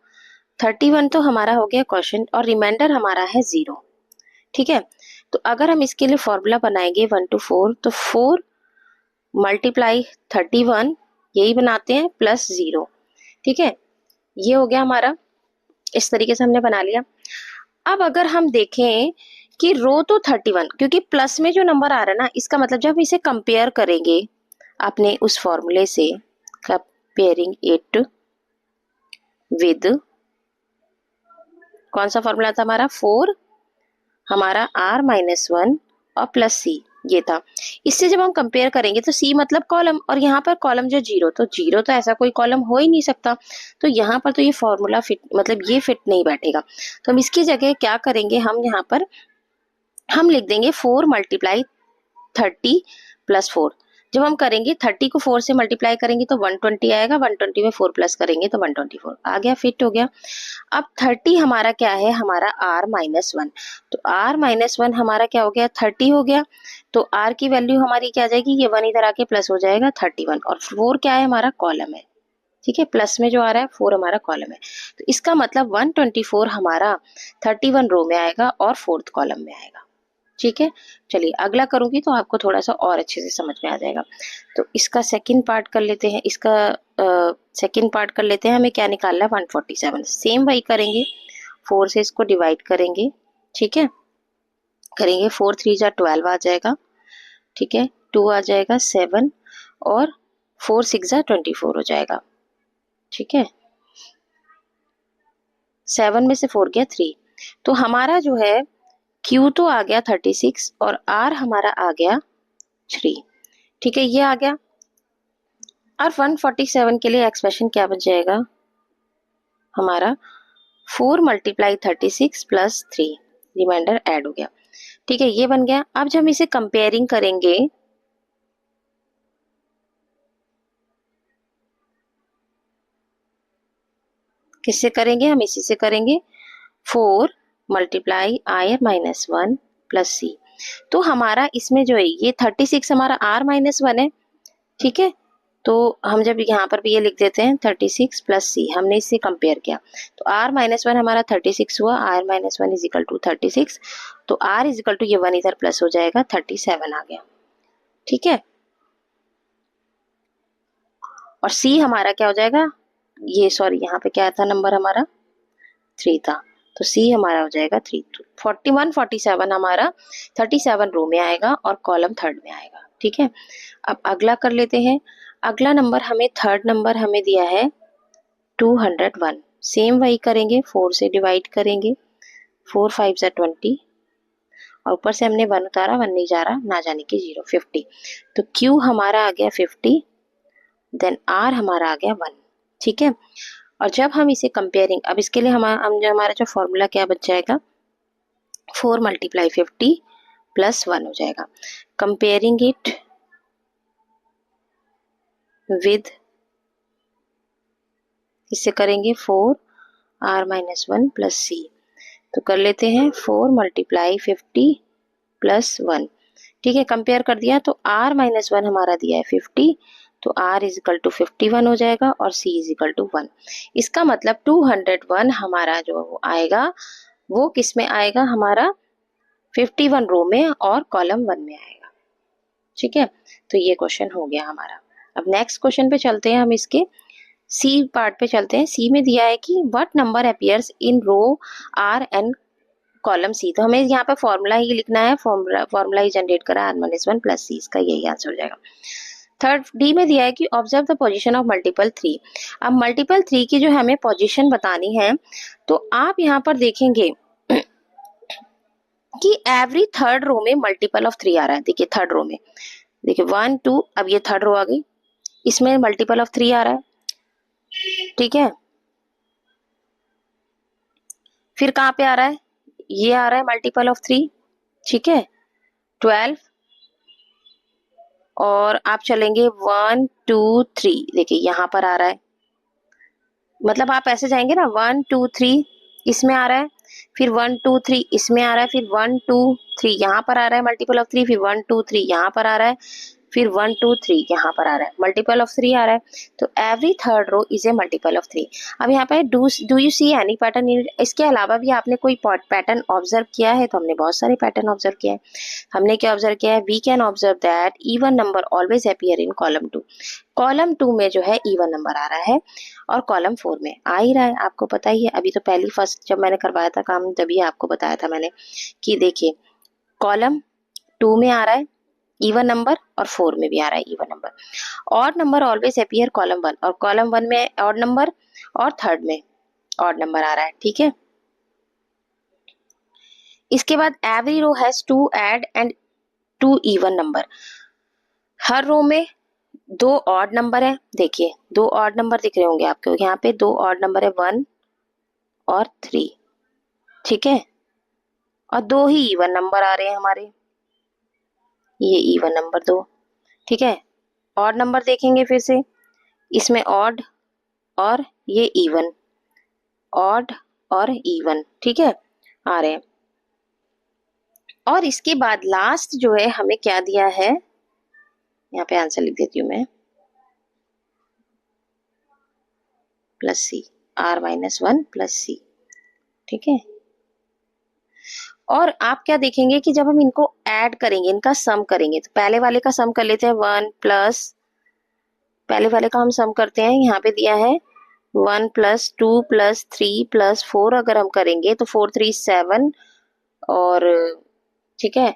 31 तो हमारा हो गया क्वेश्चन, और रिमाइंडर हमारा है 0। ठीक है, तो अगर हम इसके लिए फॉर्मूला बनाएंगे 1 to 4, तो 4 × 31 यही बनाते हैं +0। ठीक है, ये हो गया हमारा, इस तरीके से हमने बना लिया। अब अगर हम देखें कि रो तो 31, क्योंकि प्लस में जो नंबर आ रहा है ना, इसका मतलब जब इसे कंपेयर करेंगे अपने उस फॉर्मूले से, कंपेयरिंग इट विद, कौन सा फॉर्मूला था हमारा, 4 हमारा r-1 और प्लस सी ये था। इससे जब हम कंपेयर करेंगे तो सी मतलब कॉलम, और यहाँ पर कॉलम जो जीरो, तो जीरो तो ऐसा कोई कॉलम हो ही नहीं सकता, तो यहाँ पर तो ये फॉर्मूला फिट मतलब ये फिट नहीं बैठेगा। तो हम इसकी जगह क्या करेंगे, हम यहाँ पर हम लिख देंगे 4 मल्टीप्लाई 30 प्लस 4। जब हम करेंगे 30 को 4 से मल्टीप्लाई करेंगे तो 120 आएगा, 120 में 4 प्लस करेंगे तो 124 आ गया, फिट हो गया। अब 30 हमारा क्या है, हमारा r-1, तो r-1 हमारा क्या हो गया, 30 हो गया। तो r की वैल्यू हमारी क्या आ जाएगी, ये 1 इधर आके प्लस हो जाएगा 31, और 4 क्या है, हमारा कॉलम है, ठीक है, प्लस में जो आ रहा है 4 हमारा कॉलम है। तो इसका मतलब 124 हमारा 31 रो में आएगा और 4th कॉलम में आएगा, ठीक है। चलिए अगला करूंगी तो आपको थोड़ा सा और अच्छे से समझ में आ जाएगा। तो इसका सेकंड पार्ट कर लेते हैं, इसका सेकंड पार्ट कर लेते हैं। हमें क्या निकालना है, 147। सेम वही करेंगे, 4 से इसको डिवाइड करेंगे, ठीक है, करेंगे 4 3 जा 12 आ जाएगा, ठीक है, 2 आ जाएगा 7 और 4 6 जा 24 हो जाएगा, ठीक है। 7 में से 4 गया 3, तो हमारा जो है Q तो आ गया 36 और R हमारा आ गया 3, ठीक है, ये आ गया। और 147 के लिए एक्सप्रेशन क्या बन जाएगा, हमारा 4 मल्टीप्लाई 36 प्लस 3, रिमाइंडर ऐड हो गया, ठीक है, ये बन गया। अब जब हम इसे कंपेयरिंग करेंगे, किससे करेंगे, हम इसी से करेंगे, 4 मल्टीप्लाई r-1 प्लस सी। तो हमारा इसमें जो है ये 36 हमारा r-1 है, ठीक है, तो हम जब यहाँ पर भी ये लिख देते हैं 36 प्लस सी, हमने इससे कंपेयर किया, तो r-1 हमारा 36 हुआ, r-1 इज इक्वल टू 36, तो r इज इक्वल टू ये 1 इधर प्लस हो जाएगा 37 आ गया, ठीक है। और c हमारा क्या हो जाएगा, ये सॉरी यहाँ पे क्या था नंबर हमारा 3 था, तो c हमारा हो जाएगा 3। 41 47 हमारा 37 रो में आएगा और कॉलम थर्ड में आएगा, ठीक है। अब अगला कर लेते हैं। अगला नंबर हमें थर्ड नंबर हमें दिया है 201। सेम वही करेंगे, 4 से डिवाइड करेंगे, 4 5 जा 20 और ऊपर से हमने 1 उतारा, 1 नहीं जा रहा, ना जाने की 0, 50। तो Q हमारा आ गया 50, देन R हमारा आ गया 1, ठीक है। और जब हम इसे कंपेयरिंग, अब इसके लिए हमारा जो फॉर्मूला क्या बच जाएगा, 4 मल्टीप्लाई 50 प्लस 1 हो जाएगा। कंपेयरिंग इट विद, इससे करेंगे 4 r-1 प्लस सी, तो कर लेते हैं 4 मल्टीप्लाई 50 प्लस 1, ठीक है, कंपेयर कर दिया तो r-1 हमारा दिया है 50, तो r इज इक्वल टू 51 हो जाएगा और c इज इक्वल टू 1। इसका मतलब 201 हमारा जो आएगा वो किस में आएगा, हमारा 51 रो में और कॉलम 1 में आएगा, ठीक है। तो ये क्वेश्चन हो गया हमारा। अब नेक्स्ट क्वेश्चन पे चलते हैं, हम इसके सी पार्ट पे चलते हैं। सी में दिया है कि what number appears in row R and column C, तो हमें यहाँ पे फॉर्मूला ही लिखना है, फॉर्मूला ही जनरेट करा r-1 प्लस सी, इसका यही आंसर हो जाएगा। थर्ड डी में दिया है कि observe the position of multiple 3। अब मल्टीपल 3 की जो हमें पोजीशन बतानी है, तो आप यहाँ पर देखेंगे कि एवरी थर्ड रो में मल्टीपल ऑफ 3 आ रहा है। देखिए थर्ड रो में, देखिए 1 2, अब ये थर्ड रो आ गई, इसमें मल्टीपल ऑफ 3 आ रहा है, ठीक है। फिर कहाँ पे आ रहा है, ये आ रहा है मल्टीपल ऑफ 3, ठीक है, 12, और आप चलेंगे 1 2 3, देखिए यहाँ पर आ रहा है, मतलब आप ऐसे जाएंगे ना, 1 2 3 इसमें आ रहा है, फिर 1 2 3 इसमें आ रहा है, फिर 1 2 3 यहाँ पर आ रहा है मल्टीपल ऑफ 3, फिर 1 2 3 यहाँ पर आ रहा है, फिर 1 2 3 यहाँ पर आ रहा है, मल्टीपल ऑफ 3 आ रहा है। तो every third row is a multiple of 3। अब यहाँ पे do you see any pattern in, इसके अलावा भी आपने कोई पैटर्न ऑब्जर्व किया है, तो हमने बहुत सारे पैटर्न ऑब्जर्व किया है। हमने क्या ऑब्जर्व किया है, we can observe that even number always appear in column 2। Column 2 में जो है इवन नंबर आ रहा है और कॉलम 4 में आ ही रहा है, आपको पता ही है। अभी तो पहली फर्स्ट जब मैंने करवाया था काम, तभी आपको बताया था मैंने कि देखिए कॉलम 2 में आ रहा है इवन नंबर और 4 में भी आ रहा है even number. Odd number always appear column 1, और कॉलम 1 में ऑड नंबर और थर्ड में ऑड नंबर आ रहा है, ठीक है। इसके बाद every row has two odd and two even number. हर रो में 2 ऑड नंबर है। देखिए 2 ऑड नंबर दिख रहे होंगे आपको, यहाँ पे 2 ऑड नंबर है 1 और 3, ठीक है, और 2 ही इवन नंबर आ रहे हैं हमारे, ये इवन नंबर 2, ठीक है। ऑड नंबर देखेंगे फिर से, इसमें ऑड और ये इवन, ऑड और इवन, ठीक है, आ रहे हैं। और इसके बाद लास्ट जो है हमें क्या दिया है, यहाँ पे आंसर लिख देती हूँ मैं, प्लस सी, r-1 प्लस सी, ठीक है। और आप क्या देखेंगे कि जब हम इनको ऐड करेंगे, इनका सम करेंगे, तो पहले वाले का सम कर लेते हैं 1 प्लस, पहले वाले का हम सम करते हैं, यहाँ पे दिया है 1 प्लस 2 प्लस 3 प्लस 4, अगर हम करेंगे तो 4 3 7, और ठीक है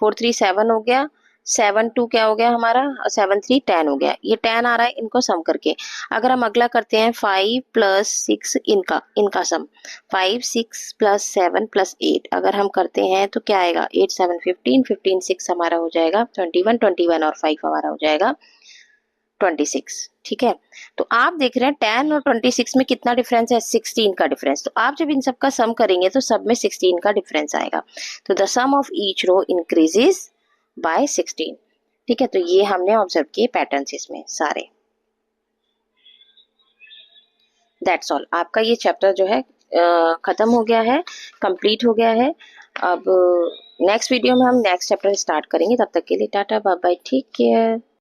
4 3 7 हो गया, 7 2 क्या हो गया हमारा, और 7 3 10 हो गया, ये 10 आ रहा है इनको सम करके। अगर हम अगला करते हैं 5 प्लस 6, इनका सम 5 6 प्लस 7 प्लस 8, अगर हम करते हैं तो क्या आएगा, 8 7 15, 15 6 हमारा हो जाएगा 21, 21 और 5 हमारा हो जाएगा 26, ठीक है। तो आप देख रहे हैं 10 और 26 में कितना डिफरेंस है, 16 का डिफरेंस। तो आप जब इन सब का सम करेंगे तो सब में 16 का डिफरेंस आएगा। तो the sum of each row increases by 16, ठीक है। तो ये हमने ऑब्जर्व किए पैटर्न्स इसमें सारे। दैट्स ऑल, आपका ये चैप्टर जो है खत्म हो गया है, कंप्लीट हो गया है। अब नेक्स्ट वीडियो में हम नेक्स्ट चैप्टर स्टार्ट करेंगे, तब तक के लिए tata bye bye, take care.